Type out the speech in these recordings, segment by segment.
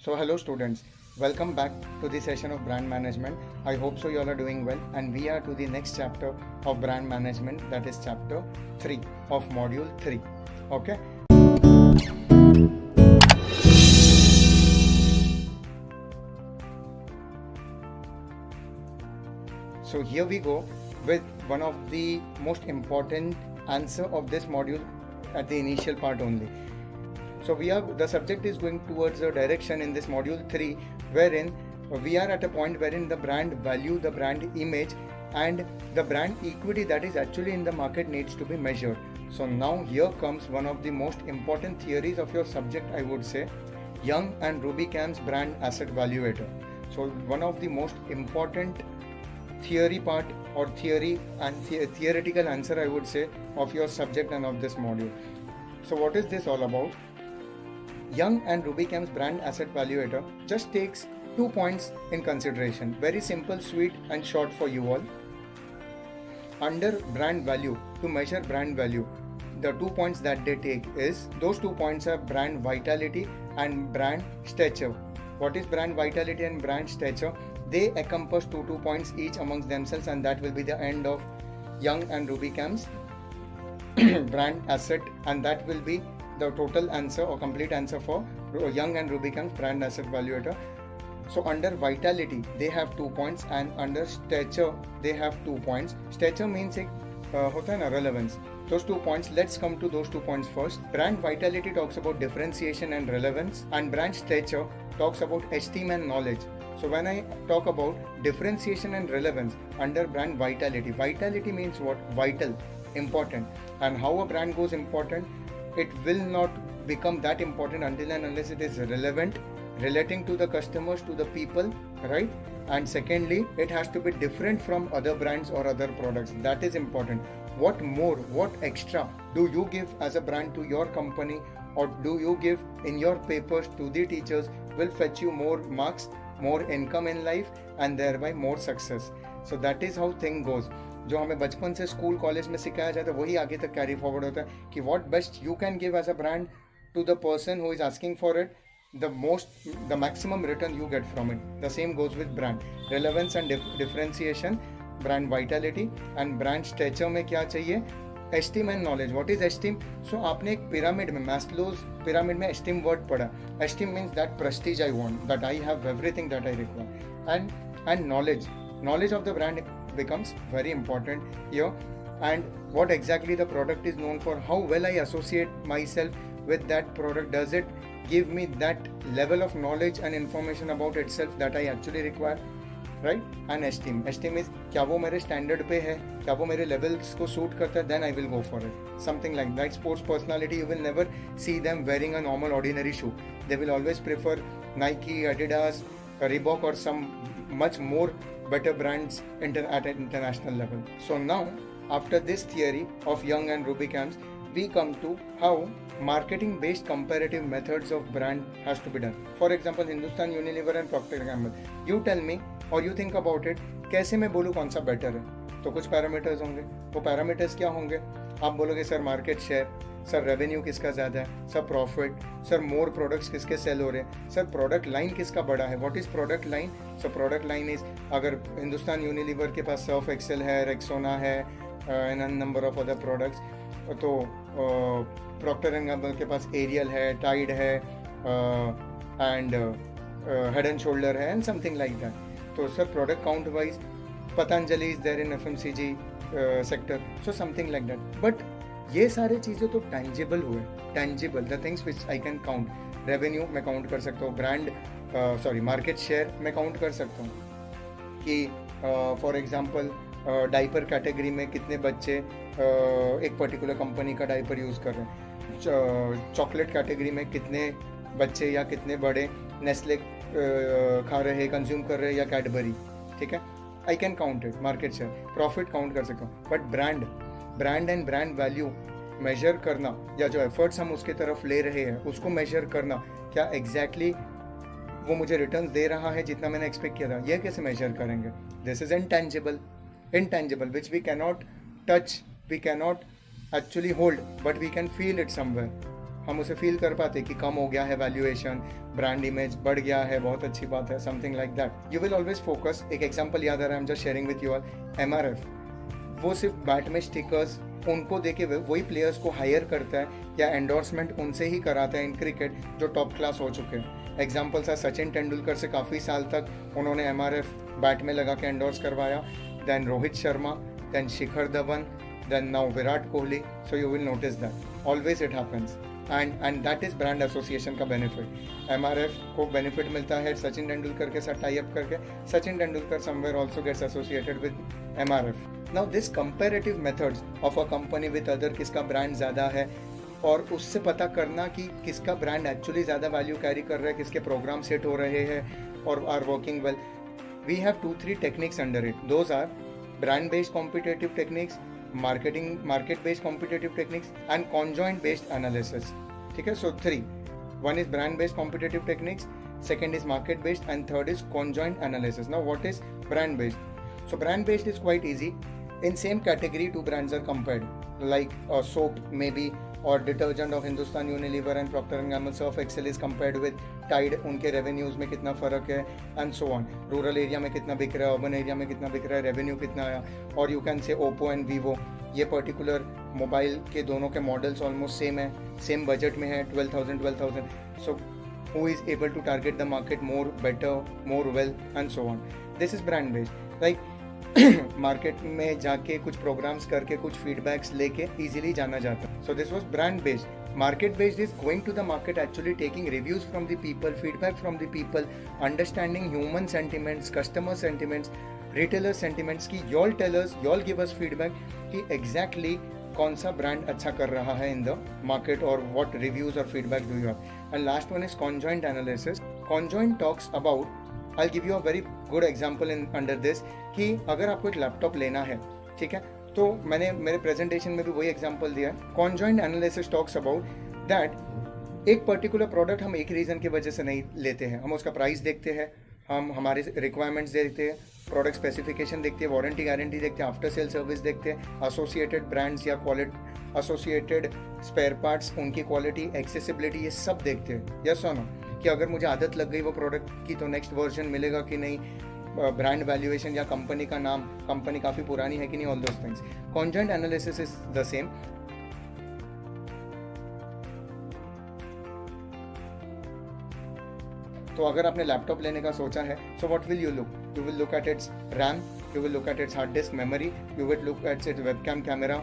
So hello students, welcome back to the session of brand management. I hope so you all are doing well, and we are to the next chapter of brand management, that is chapter 3 of module 3. Okay. So here we go with one of the most important answer of this module at the initial part only. So the subject is going towards a direction in this module 3 wherein we are at a point wherein the brand value, the brand image and the brand equity that is actually in the market needs to be measured. So now here comes one of the most important theories of your subject, I would say, Young and Rubicam's brand asset valuator. So one of the most important theory part or theory and theoretical answer, I would say, of your subject and of this module. So what is this all about? Young and Rubicam's brand asset valuator just takes 2 points in consideration. Very simple, sweet and short for you all. Under brand value, to measure brand value, the 2 points that they take is, those 2 points are brand vitality and brand stature. What is brand vitality and brand stature? They encompass 2 points each amongst themselves, and that will be the end of Young and Rubicam's brand asset, and that will be the total answer or complete answer for Young and Rubicam's brand asset valuator. So under vitality they have 2 points, and under stature they have 2 points. Stature means एक होता है ना relevance. Those 2 points, let's come to those 2 points first. Brand vitality talks about differentiation and relevance, and brand stature talks about esteem and knowledge. So when I talk about differentiation and relevance under brand vitality, vitality means what? Vital, important. And how a brand goes important? It will not become that important until and unless it is relevant, relating to the customers, to the people, right? And secondly, it has to be different from other brands or other products. That is important. What more, what extra do you give as a brand to your company, or do you give in your papers to the teachers, will fetch you more marks, more income in life, and thereby more success. So that is how thing goes. जो हमें बचपन से school college में सिखाया जाता है वही आगे तक कैरी फॉरवर्ड होता है कि what best you can give as a brand to the person who is asking for it, the maximum return you get from it. The same goes with brand relevance and differentiation, brand vitality and brand stature में क्या चाहिए? Esteem and knowledge. What is esteem? So आपने एक pyramid में, Maslow's pyramid में esteem word पढ़ा. Esteem means that prestige I want, that I have everything that I require, and knowledge of the brand becomes very important here, and what exactly the product is known for, how well I associate myself with that product, does it give me that level of knowledge and information about itself that I actually require, right? And esteem is क्या वो मेरे standard पे है, क्या वो मेरे levels को suit करता है, then I will go for it. Something like that. Sports personality, you will never see them wearing a normal ordinary shoe. They will always prefer Nike, Adidas, Reebok or some much more better brands at an international level. So now, after this theory of Young and Rubicam's, we come to how marketing based comparative methods of brand has to be done. For example, Hindustan Unilever and Procter & Gamble. You tell me or you think about it, कैसे मैं बोलूँ कौन सा better है? तो कुछ parameters होंगे. वो पैरामीटर्स क्या होंगे? आप बोलोगे sir market share, sir revenue किसका ज़्यादा है, sir profit, sir more products किसके सेल हो रहे हैं, सर प्रोडक्ट लाइन किसका बड़ा है. What is product line? So product line is, अगर हिंदुस्तान यूनिलीवर के पास सर्फ एक्सेल है, रेक्सोना है and number of other products, तो प्रॉक्टर एंड गैम्बल के पास एरियल है, टाइड है एंड हेड एंड शोल्डर है एंड समथिंग लाइक दैट. तो sir product count wise Patanjali is there in FMCG sector, so something like that. But ये सारे चीज़ें तो टैंजिबल हुए, tangible, the things which I can count. Revenue मैं count कर सकता हूँ, ब्रांड मार्केट शेयर मैं काउंट कर सकता हूँ कि फॉर एग्जांपल डाइपर कैटेगरी में कितने बच्चे एक पर्टिकुलर कंपनी का डाइपर यूज़ कर रहे हैं, चॉकलेट कैटेगरी में कितने बच्चे या कितने बड़े नेस्ले खा रहे, कंज्यूम कर रहे हैं या कैडबरी. ठीक है, आई can count it. Market share, profit count कर सकता हूँ. But brand and brand value major करना, या जो एफर्ट्स हम उसके तरफ ले रहे हैं उसको मेजर करना, क्या एग्जैक्टली वो मुझे रिटर्न दे रहा है जितना मैंने एक्सपेक्ट किया था, यह कैसे मेजर करेंगे? This is intangible which we cannot touch, we cannot actually hold, but we can feel it somewhere. हम उसे फील कर पाते कि कम हो गया है वैल्यूएशन, ब्रांड इमेज बढ़ गया है, बहुत अच्छी बात है, something like that. You will always focus. एक एग्जांपल याद आ रहा है, आई am just sharing with you all. MRF वो सिर्फ बैट में स्टिकर्स उनको देके वही प्लेयर्स को हायर करता है या एंडोर्समेंट उनसे ही कराता है इन क्रिकेट जो टॉप क्लास हो चुके हैं। एग्जाम्पल्स है सचिन तेंदुलकर से काफ़ी साल तक उन्होंने MRF बैट में लगा के एंडोर्स करवाया, then Rohit Sharma, then Shikhar Dhawan, then now Virat Kohli. So you will notice that always it happens and that is brand association का बेनिफिट। MRF को बेनिफिट मिलता है सचिन तेंदुलकर के साथ टाई अप करके, Sachin Tendulkar somewhere also gets associated with MRF। Now this comparative methods of a company with other, किसका brand ज़्यादा है और उससे पता करना कि किसका ब्रांड एक्चुअली ज़्यादा वैल्यू कैरी कर रहा है, किसके प्रोग्राम सेट हो रहे हैं और are working well. We have 2-3 techniques under it. Those are brand based competitive techniques, market based competitive techniques and conjoint based analysis. ठीक है, सो 3, 1 is brand based competitive techniques, second is market based, and third is conjoint analysis. Now what is brand based? So brand based is quite easy. In same category, two brands are compared, like soap maybe or detergent of Hindustan Unilever and Procter & Gamble Surf Excel is compared with Tide, उनके revenues में कितना फ़र्क है and so on. Rural area में कितना बिक रहा है, urban area में कितना बिक रहा है, revenue कितना आया। और you can say Oppo and Vivo, ये particular मोबाइल के दोनों के मॉडल्स ऑलमोस्ट सेम है, सेम बजट में है, 12,000। So who is able to target the market more better, more well and so on. This is brand based. Like market में जाके कुछ प्रोग्राम्स करके कुछ फीडबैक्स लेके इजीली जाना जाता है। So this was brand based. Market based is going to the market, actually taking reviews from the people, feedback from the people, understanding human sentiments, customer sentiments, retailer sentiments की y'all tell us, y'all give us feedback कि exactly कौन सा brand अच्छा कर रहा है in the market और what reviews और feedback do you have. And last one is conjoint analysis. Conjoint talks about, I give you a very good example in under this कि अगर आपको एक लैपटॉप लेना है, ठीक है, तो मैंने मेरे प्रेजेंटेशन में भी वही एग्जांपल दिया है। Conjoint analysis talks about that एक पर्टिकुलर प्रोडक्ट हम एक रीज़न की वजह से नहीं लेते हैं, हम उसका प्राइस देखते हैं, हम हमारे रिक्वायरमेंट्स देखते हैं, प्रोडक्ट स्पेसिफिकेशन देखते हैं, वारंटी गारंटी देखते हैं, आफ्टर सेल सर्विस देखते हैं, एसोसिएटेड ब्रांड्स या क्वालिटी एसोसिएटेड स्पेयर पार्ट्स, उनकी क्वालिटी, एक्सेसिबिलिटी, ये सब देखते हैं। यस और नो, कि अगर मुझे आदत लग गई वो प्रोडक्ट की तो नेक्स्ट वर्जन मिलेगा कि नहीं, ब्रांड वैल्यूएशन या कंपनी का नाम, कंपनी काफ़ी पुरानी है कि नहीं, all those things. Conjoint analysis is the same. तो अगर आपने लैपटॉप लेने का सोचा है, so what will you look? You will look at its RAM, you will look at its hard disk memory, you will look at its webcam camera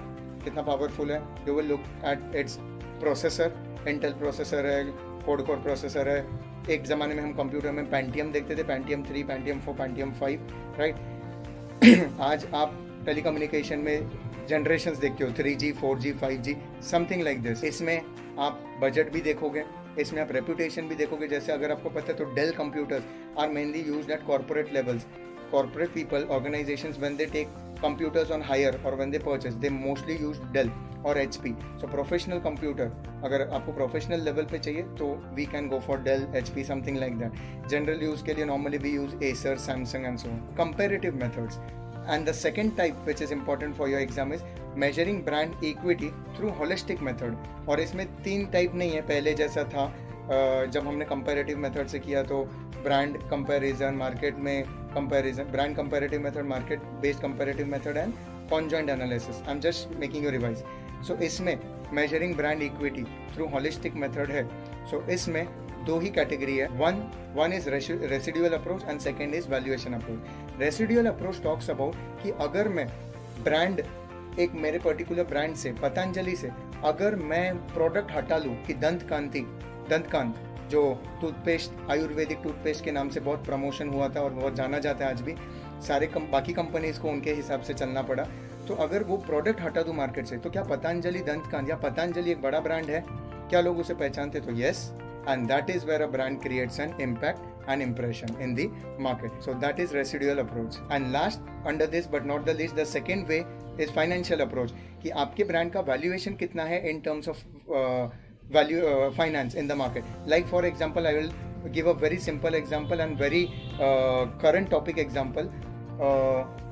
कितना powerful है, you will look at its processor, Intel processor है, code core processor है। एक ज़माने में हम computer में Pentium देखते थे, पेंटियम 3, पेंटियम 4, पेंटियम 5, राइट। आज आप टेलीकम्युनिकेशन में जनरेशंस देखते हो, 3G, 4G, 5G, something like this. इसमें आप बजट भी देखोगे, इसमें आप रेपुटेशन भी देखोगे। जैसे अगर आपको पता है तो Dell computers are mainly used at corporate levels. Corporate people, organizations, when they take computers on hire or when they purchase, they mostly use Dell or HP. So professional computer, अगर आपको professional level पे चाहिए तो we can go for Dell, HP, something like that. General use के लिए normally we use Acer, Samsung and so on. Comparative methods. And the second type which is important for your exam is measuring brand equity through holistic method. और इसमें 3 type नहीं है पहले जैसा था। जब हमने कंपैरेटिव मेथड से किया तो ब्रांड कंपैरिजन, मार्केट में comparison, brand comparative method, market based comparative method and conjoint analysis. I am just making you revise. So इसमें measuring brand equity through holistic method है। सो इसमें 2 ही कैटेगरी है, one is residual approach and second is valuation approach. Residual approach talks about कि अगर मैं brand, एक मेरे पर्टिकुलर ब्रांड से, पतंजलि से, अगर मैं प्रोडक्ट हटा लूँ कि दंतकांत जो टूथपेस्ट, आयुर्वेदिक टूथपेस्ट के नाम से बहुत प्रमोशन हुआ था और बहुत जाना जाता है आज भी, सारे बाकी कंपनीज को उनके हिसाब से चलना पड़ा। तो अगर वो प्रोडक्ट हटा दूँ मार्केट से तो क्या पतंजलि दंतकांत या पतंजलि एक बड़ा ब्रांड है? क्या लोग उसे पहचानते? तो yes, and that is where a brand creates an impact and impression in the market. So that is residual approach. And last under this but not the least, the second way is financial approach, कि आपके brand का valuation कितना है in terms of finance in the market. Like for example, I will give a very simple example and very current topic example.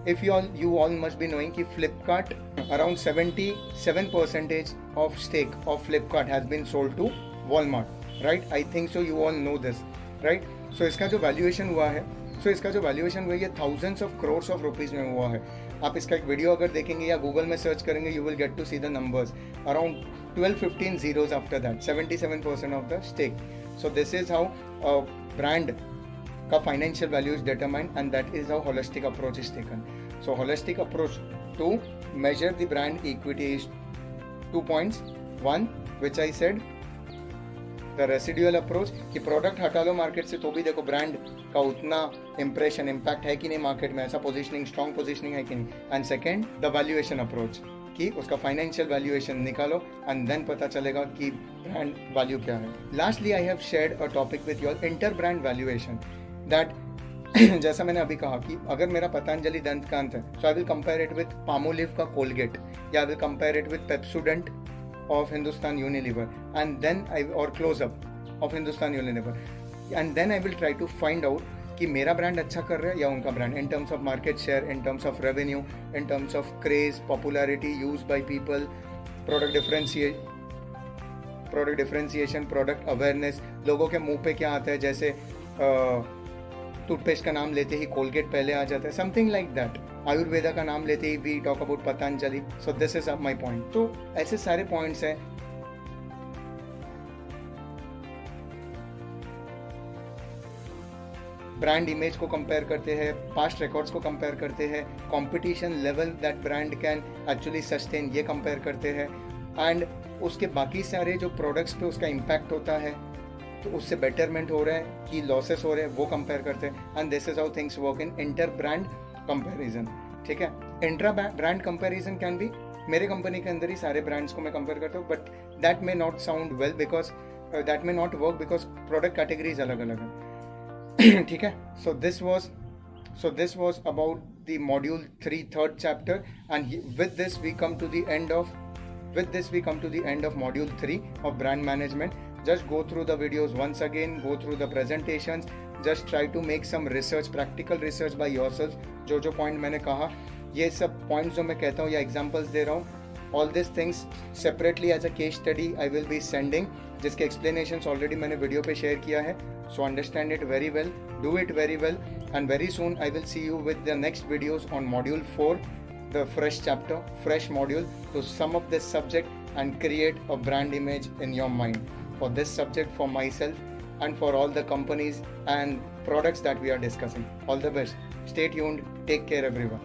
if you all must be knowing कि Flipkart around 77% of stake of Flipkart has been sold to Walmart, right? I think so you all know this, right? So इसका जो valuation हुआ है, ये thousands of crores of rupees में हुआ है. आप इसका एक वीडियो अगर देखेंगे या गूगल में सर्च करेंगे, you will get to see the numbers around 12-15 zeros after that. 77% of the stake. So this is how a brand का financial value is determined, and that is how holistic approach is taken. So holistic approach to measure the brand equity is 2 points. One, which I said, the residual approach कि product हटा लो market से तो भी देखो brand का उतना impression impact है कि नहीं मार्केट में, ऐसा पोजीशनिंग स्ट्रॉन्ग पोजीशनिंग है कि नहीं. And second the valuation approach कि उसका फाइनेंशियल वैल्यूएशन निकालो एंड देन पता चलेगा कि ब्रांड वैल्यू क्या है. Lastly I have shared a topic with your inter brand valuation that जैसा मैंने अभी कहा कि अगर मेरा पतंजलि दंतकांत है, so I will compare it with Palmolive का कोलगेट, या I will compare it with Pepsodent of Hindustan Unilever, and then or close up of Hindustan Unilever, and then I will try to find out कि मेरा brand अच्छा कर रहा है या उनका brand, in terms of market share, in terms of revenue, in terms of craze, popularity, used by people, product differentiation, product awareness, लोगों के मुंह पे क्या आता है, जैसे टूथपेस्ट का नाम लेते ही कोलगेट पहले आ जाता है, समथिंग लाइक दैट. आयुर्वेदा का नाम लेते ही we talk about Patanjali. So this is my point. तो ऐसे सारे पॉइंट्स हैं. ब्रांड इमेज को कंपेयर करते हैं, पास्ट रिकॉर्ड्स को कंपेयर करते हैं, competition level that brand can actually sustain ये कंपेयर करते हैं, एंड उसके बाकी सारे जो प्रोडक्ट्स पे उसका इम्पैक्ट होता है तो उससे बेटरमेंट हो रहा है कि लॉसेस हो रहे हैं वो कंपेयर करते हैं. And this is how things work in inter brand comparison. ठीक है, intra brand comparison can be, मेरे कंपनी के अंदर ही सारे ब्रांड्स को मैं कंपेयर करता हूँ, but that may not sound well because that may not work because product categories अलग अलग है. ठीक है, so this was about the module 3 third chapter, and with this we come to the end of module 3 of brand management. Just go through the videos once again, go through the presentations, just try to make some research, practical research by yourself. जो point मैंने कहा, ये सब points जो मैं कहता हूँ या एग्जांपल्स दे रहा हूँ, all these things separately as a case study I will be sending, जिसके explanations already मैंने वीडियो पे शेयर किया है. So understand it very well, do it very well, and very soon I will see you with the next videos on module 4, the fresh chapter, fresh module, to sum up this subject and create a brand image in your mind for this subject, for myself and for all the companies and products that we are discussing. All the best. Stay tuned. Take care everyone.